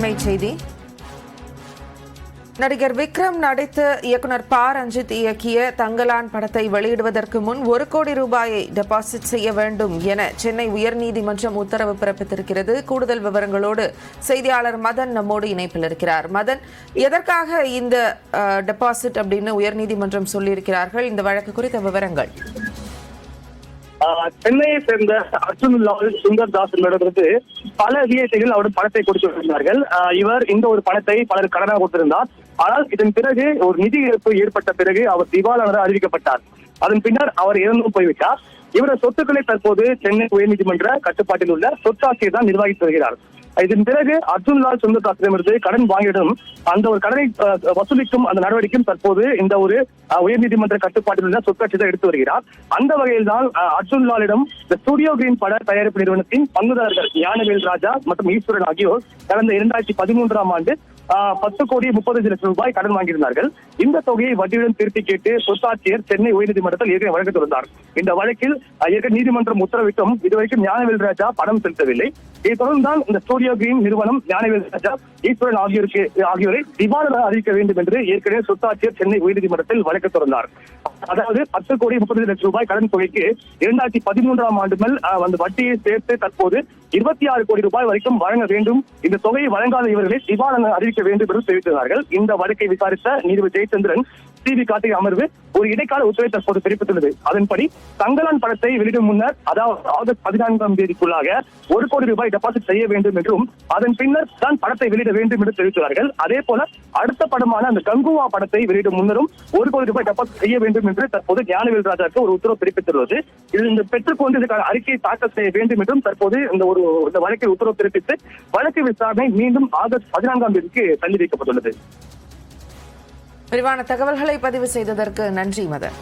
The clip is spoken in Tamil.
அண்மை செய்தி. நடிகர் விக்ரம் நடித்து இயக்குனர் ப. ரஞ்சித் இயக்கிய தங்கலான் படத்தை வெளியிடுவதற்கு முன் 1 கோடி ரூபாயை டெபாசிட் செய்ய வேண்டும் என சென்னை உயர்நீதிமன்றம் உத்தரவு பிறப்பித்திருக்கிறது. கூடுதல் விவரங்களோடு செய்தியாளர் மதன் நம்மோடு இணைப்பில் இருக்கிறார். மதன், எதற்காக இந்த டெபாசிட் அப்படின்னு உயர்நீதிமன்றம் சொல்லியிருக்கிறார்கள்? இந்த வழக்கு குறித்த விவரங்கள். சென்னையை சேர்ந்த அர்ஜுன்லால் சுந்தர்தாஸ் என்பவருக்கு பல விஐபிகள் அவருடைய பணத்தை கொடுத்து வருகிறார்கள். இவர் இந்த ஒரு பணத்தை பலர் கடனாக கொடுத்திருந்தார். ஆனால் இதன் பிறகு ஒரு நிதி இழப்பு ஏற்பட்ட பிறகு அவர் திவாலாளராக அறிவிக்கப்பட்டார். அதன் பின்னர் அவர் இறந்தும் போய்விட்டார். இவரது சொத்துக்களை தற்போது சென்னை உயர்நீதிமன்ற கட்டுப்பாட்டில் உள்ள சொத்தாட்சியர் தான் நிர்வகித்து வருகிறார். இதன் பிறகு அர்ஜுன்லால் சுந்தர்தாஸிடமிருந்து கடன் வாங்கிடும் அந்த ஒரு கடனை வசூலிக்கும் அந்த நடவடிக்கையும் தற்போது இந்த ஒரு உயர்நீதிமன்ற கட்டுப்பாட்டில் உள்ள சொத்தாட்சியர் எடுத்து வருகிறார். அந்த வகையில் தான் அர்ஜுன்லாலிடம் ஸ்டுடியோ கிரீன் பட தயாரிப்பு நிறுவனத்தின் பங்குதாரர்கள் ஞானவேல் ராஜா மற்றும் ஈஸ்வரன் ஆகியோர் கடந்த 2013ஆம் ஆண்டு 10 கோடி 35 லட்சம் ரூபாய் கடன் வாங்கியிருந்தார்கள். இந்த தொகையை வட்டியுடன் திருப்பி கேட்டு சொத்தாட்சியர் சென்னை உயர்நீதிமன்றத்தில் ஏற்கனவே வழக்கு தொடர்ந்தார். இந்த வழக்கில் ஏற்கனவே நீதிமன்றம் உத்தரவிட்டும் இதுவரைக்கும் ஞானவேல் ராஜா பணம் செலுத்தவில்லை. இதை தொடர்ந்துதான் இந்த ஸ்டுடியோ கிரீன் நிறுவனம் ஞானவேல் ராஜா, ஈஸ்வரன் ஆகியோரை திவாலாளராக அறிவிக்க வேண்டும் என்று ஏற்கனவே சொத்தாட்சியர் சென்னை உயர்நீதிமன்றத்தில் வழக்கு தொடர்ந்தார். அதாவது 10 கோடி 35 லட்சம் ரூபாய் கடன் தொகைக்கு 2013ஆம் ஆண்டு மேல் அந்த வட்டியை சேர்த்து தற்போது 26 கோடி ரூபாய் வரைக்கும் வழங்க வேண்டும். இந்த தொகையை வழங்காத இவர்களை திவாலாளர் அறிவிக்க வேண்டும் என்று தெரிவித்துள்ளார்கள். இந்த வழக்கை விசாரித்த நீதிபதி ஜெயச்சந்திரன் சிபி கார்த்திகை அமர்வு ஒரு இடைக்கால உத்தரவை தற்போது பிறப்பித்துள்ளது. அதன்படி தங்கலான் படத்தை வெளியிடும் முன்னர், அதாவது ஆகஸ்ட் 14ஆம் தேதிக்குள்ளாக 1 கோடி ரூபாய் டெபாசிட் செய்ய வேண்டும் என்றும் அதன் பின்னர் தான் படத்தை வெளியிட வேண்டும் என்று தெரிவித்துள்ளார்கள். அதே போல அடுத்த படமான அந்த கங்குவா படத்தை வெளியிடும் முன்னரும் 1 கோடி ரூபாய் டெபாசிட் செய்ய வேண்டும் என்று தற்போது ஞானவேல் ராஜாவுக்கு ஒரு உத்தரவு பிறப்பித்துள்ளது. இது பெற்றுக்கொண்டு இதற்கான அறிக்கையை தாக்கல் செய்ய வேண்டும் என்றும் தற்போது இந்த வழக்கில் உத்தரவு பிறப்பித்து வழக்கு விசாரணை மீண்டும் ஆகஸ்ட் 14ஆம் தேதிக்கு தள்ளி வைக்கப்பட்டுள்ளது. விரிவான தகவல்களை பதிவு செய்ததற்கு நன்றி மதன்.